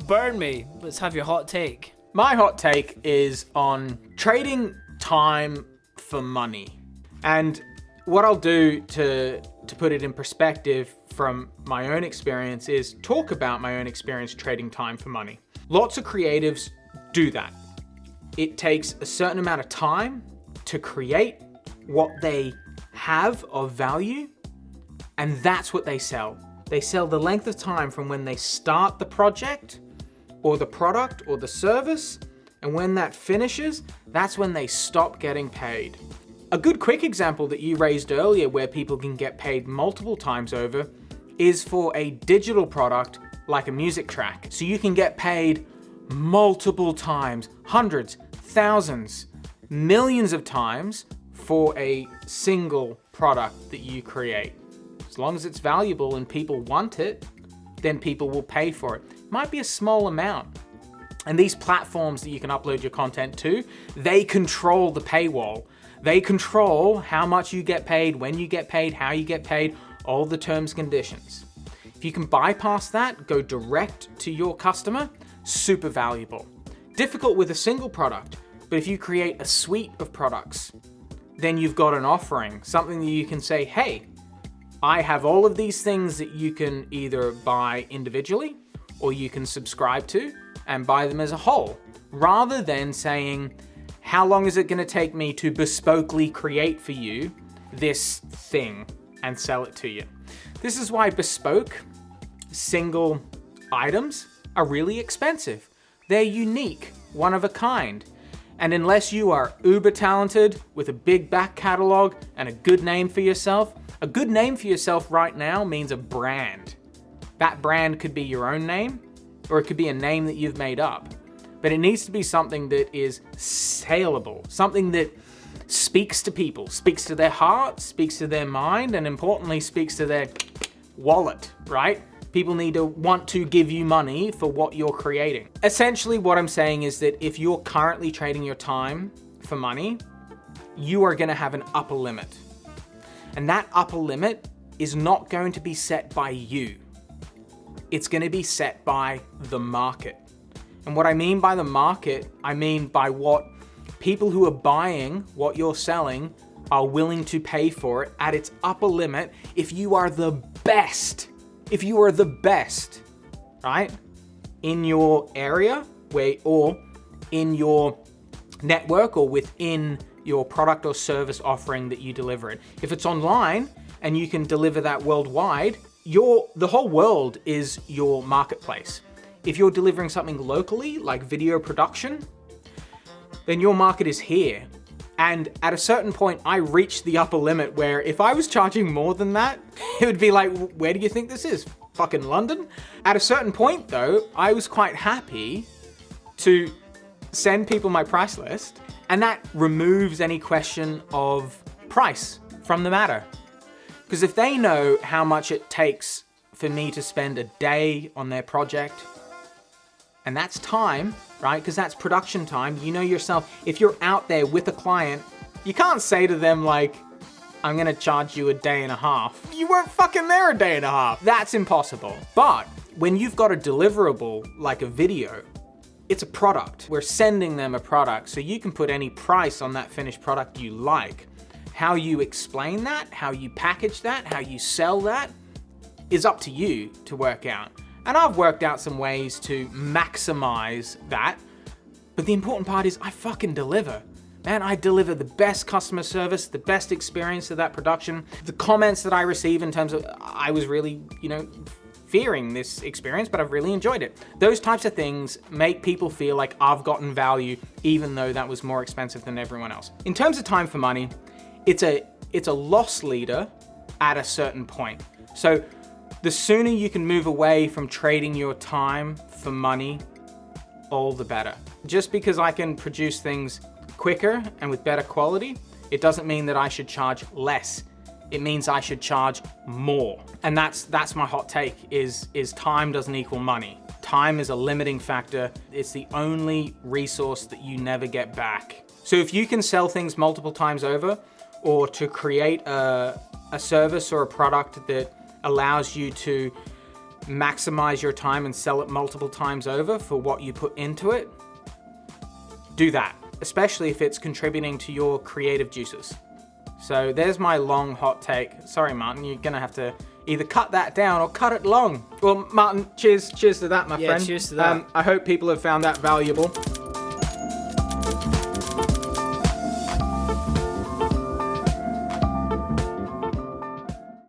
Burn me. Let's have your hot take. My hot take is on trading time for money. And what I'll do to put it in perspective from my own experience is talk about my own experience trading time for money. Lots of creatives do that. It takes a certain amount of time to create what they have of value, and that's what they sell. They sell the length of time from when they start the project or the product or the service, and when that finishes, that's when they stop getting paid. A good quick example that you raised earlier where people can get paid multiple times over is for a digital product like a music track. So you can get paid multiple times, hundreds, thousands, millions of times for a single product that you create. As long as it's valuable and people want it, then people will pay for it. It might be a small amount. And these platforms that you can upload your content to, they control the paywall. They control how much you get paid, when you get paid, how you get paid, all the terms and conditions. If you can bypass that, go direct to your customer, super valuable. Difficult with a single product, but if you create a suite of products, then you've got an offering, something that you can say, hey, I have all of these things that you can either buy individually or you can subscribe to and buy them as a whole, rather than saying, how long is it going to take me to bespokely create for you this thing and sell it to you? This is why bespoke single items are really expensive. They're unique, one of a kind. And unless you are uber talented with a big back catalog and a good name for yourself, a good name for yourself right now means a brand. That brand could be your own name, or it could be a name that you've made up. But it needs to be something that is saleable, something that speaks to people, speaks to their heart, speaks to their mind, and importantly, speaks to their wallet, right? People need to want to give you money for what you're creating. Essentially, what I'm saying is that if you're currently trading your time for money, you are going to have an upper limit. And that upper limit is not going to be set by you. It's going to be set by the market. And what I mean by the market, I mean by what people who are buying what you're selling are willing to pay for it at its upper limit if you are the best. If you are the best, right? In your area or in your network or within your product or service offering that you deliver it. If it's online and you can deliver that worldwide, the whole world is your marketplace. If you're delivering something locally, like video production, then your market is here. And at a certain point, I reached the upper limit where if I was charging more than that, it would be like, where do you think this is? Fucking London? At a certain point though, I was quite happy to send people my price list, and that removes any question of price from the matter. Because if they know how much it takes for me to spend a day on their project, and that's time, right? Because that's production time. You know yourself, if you're out there with a client, you can't say to them like, I'm gonna charge you a day and a half. You weren't fucking there a day and a half. That's impossible. But when you've got a deliverable like a video, it's a product. We're sending them a product, so you can put any price on that finished product you like. How you explain that, how you package that, how you sell that is up to you to work out. And I've worked out some ways to maximize that. But the important part is I fucking deliver. Man, I deliver the best customer service, the best experience of that production. The comments that I receive in terms of, I was really, fearing this experience, but I've really enjoyed it. Those types of things make people feel like I've gotten value, even though that was more expensive than everyone else. In terms of time for money, it's a loss leader at a certain point. So the sooner you can move away from trading your time for money, all the better. Just because I can produce things quicker and with better quality, it doesn't mean that I should charge less. It means I should charge more. And that's my hot take is time doesn't equal money. Time is a limiting factor. It's the only resource that you never get back. So if you can sell things multiple times over, or to create a service or a product that allows you to maximize your time and sell it multiple times over for what you put into it, do that, especially if it's contributing to your creative juices. So there's my long hot take. Sorry, Martin, you're gonna have to either cut that down or cut it long. Well, Martin, cheers to that, my friend. Cheers to that. I hope people have found that valuable.